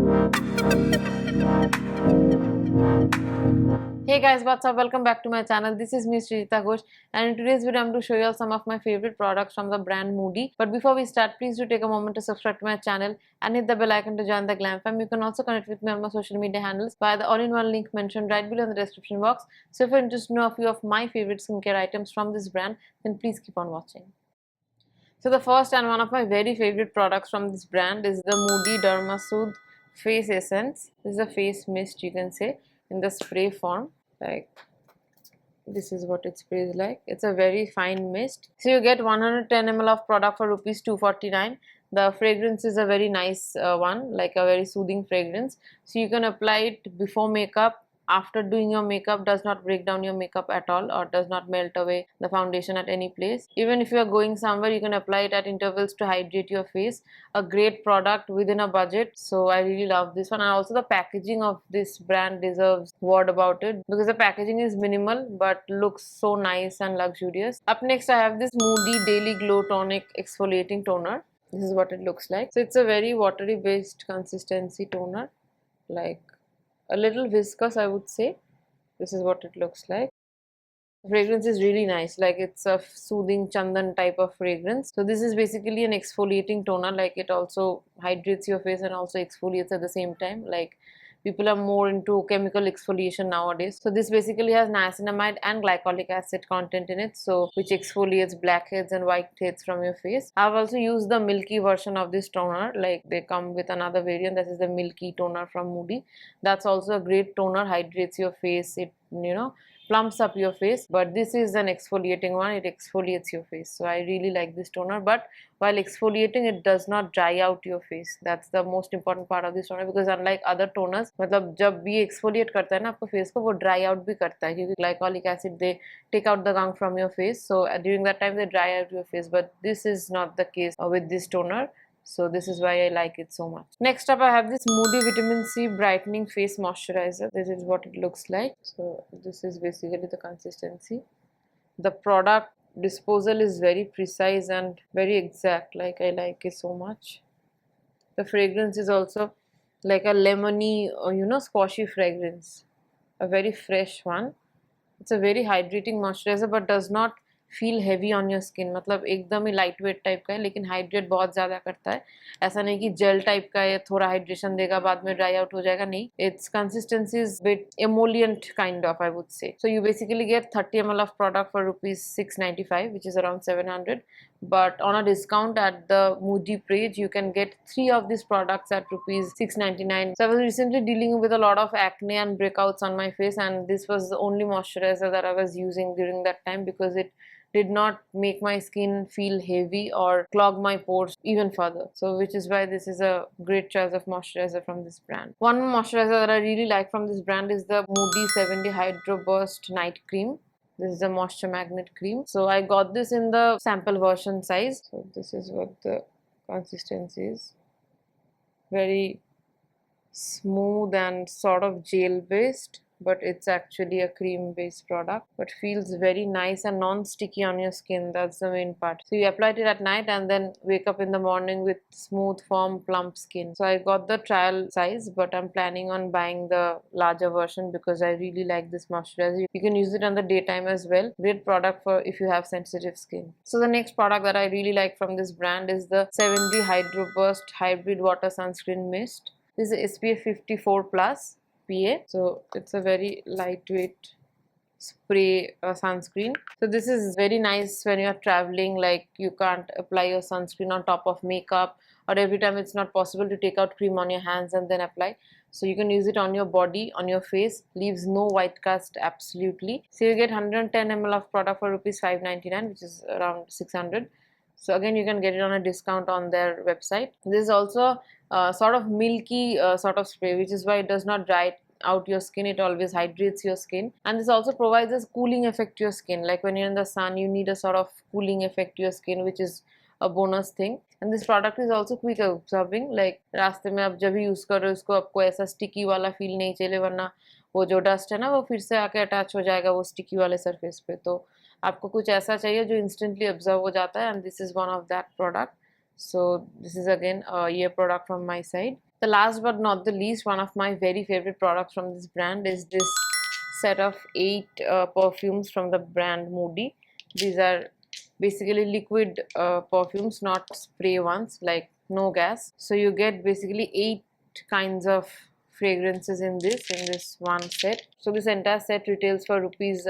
Hey guys, what's up? Welcome back to my channel. This is me Srijita Ghosh, and in today's video I'm going to show you all some of my favorite products from the brand Moody. But before we start, please do take a moment to subscribe to my channel and hit the bell icon to join the glam fam. You can also connect with me on my social media handles via the all-in-one link mentioned right below in the description box. So if you're interested to know a few of my favorite skincare items from this brand, then please keep on watching. So the first and one of my very favorite products from this brand is the Moody Derma Soothe Face Essence. This is a face mist, you can say, in the spray form. Like, this is what it sprays like. It's a very fine mist. So you get 110 ml of product for rupees 249. The fragrance is a very nice one, like a very soothing fragrance. So you can apply it before makeup, after doing your makeup. Does not break down your makeup at all, or does not melt away the foundation at any place. Even if you are going somewhere, you can apply it at intervals to hydrate your face. A great product within a budget, so I really love this one. And also the packaging of this brand deserves word about it, because the packaging is minimal but looks so nice and luxurious. Up next I have this Moody Daily Glow Tonic Exfoliating Toner. This is what it looks like. So it's a very watery based consistency toner, like a little viscous, I would say. This is what it looks like. The fragrance is really nice, like it's a soothing chandan type of fragrance. So this is basically an exfoliating toner, like it also hydrates your face and also exfoliates at the same time. Like, people are more into chemical exfoliation nowadays. So this basically has niacinamide and glycolic acid content in it, so which exfoliates blackheads and whiteheads from your face. I've also used the milky version of this toner, like they come with another variant. That is the milky toner from Moody. That's also a great toner, hydrates your face. It, plumps up your face, but this is an exfoliating one. It exfoliates your face, so I really like this toner. But while exfoliating, it does not dry out your face. That's the most important part of this toner, because unlike other toners, मतलब जब भी exfoliate करता है ना आपको face को, वो dry out भी करता है, क्योंकि glycolic acid they take out the gunk from your face, so during that time they dry out your face. But this is not the case with this toner. So this is why I like it so much. Next up I have this Moody Vitamin C Brightening Face Moisturizer. This is what it looks like. So this is basically the consistency. The product disposal is very precise and very exact. Like, I like it so much. The fragrance is also like a lemony, squashy fragrance. A very fresh one. It's a very hydrating moisturizer but does not feel heavy on your skin. मतलब एकदम ही light weight type का है, लेकिन hydrate बहुत ज़्यादा करता है. ऐसा नहीं कि जेल टाइप का है, थोड़ा हाइड्रेशन देगा बाद में ड्राई आउट हो जाएगा, नहीं. Its consistency is bit emollient kind of, I would say. So you basically get 30 ml of product for rupees 695, which is around 700. But on a discount at the Moody page, you can get 3 of these products at rupees 699. So I was recently dealing with a lot of acne and breakouts on my face, and this was the only moisturizer that I was using during that time, because it did not make my skin feel heavy or clog my pores even further. So which is why this is a great choice of moisturizer from this brand. One moisturizer that I really like from this brand is the Moody 70 Hydro Burst Night Cream. This is a moisture magnet cream. So I got this in the sample version size. So this is what the consistency is. Very smooth and sort of gel based, but it's actually a cream based product, but feels very nice and non-sticky on your skin. That's the main part. So you applied it at night and then wake up in the morning with smooth, firm, plump skin. So I got the trial size, but I'm planning on buying the larger version because I really like this moisturizer. You can use it in the daytime as well. Great product for if you have sensitive skin. So the next product that I really like from this brand is the 70 Hydro Burst Hybrid Water Sunscreen Mist. This is SPF 54 plus PA. So it's a very lightweight spray sunscreen. So this is very nice when you're traveling, like you can't apply your sunscreen on top of makeup, or every time it's not possible to take out cream on your hands and then apply. So you can use it on your body, on your face, leaves no white cast absolutely. So you get 110 ml of product for rupees 599, which is around 600. So again, you can get it on a discount on their website. This is also sort of milky sort of spray, which is why it does not dry out your skin. It always hydrates your skin, and this also provides a cooling effect to your skin. Like when you're in the sun, you need a sort of cooling effect to your skin, which is a bonus thing. And this product is also quick absorbing. Like रास्ते में आप जब भी use कर रहे हो उसको, आपको ऐसा स्टिकी वाला फील नहीं चाहिए, वरना वो जो डस्ट है ना वो फिर से आके अटैच हो जाएगा वो स्टिकी वाले सरफेस पे. तो आपको कुछ ऐसा चाहिए जो इंस्टेंटली ऑब्जर्व हो जाता है, and this is one of that product. So this is again a year product from my side. The last but not the least, one of my very favorite products from this brand is this set of 8 perfumes from the brand Moody. These are basically liquid perfumes, not spray ones, like no gas. So you get basically 8 kinds of fragrances in this one set. So this entire set retails for rupees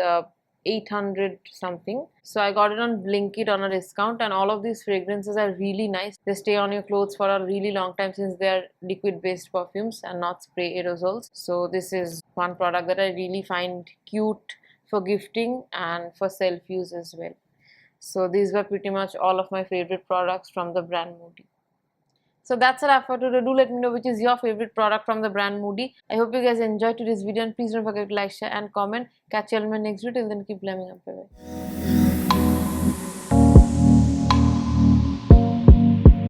800 something. So I got it on Blinkit on a discount, and all of these fragrances are really nice. They stay on your clothes for a really long time since they are liquid based perfumes and not spray aerosols. So this is one product that I really find cute for gifting and for self use as well. So these were pretty much all of my favorite products from the brand Moody. So that's a wrap for today. Do let me know which is your favorite product from the brand Moody. I hope you guys enjoyed today's video, and please don't forget to like, share and comment. Catch you all in my next video. Till then, keep blaming up. Bye bye.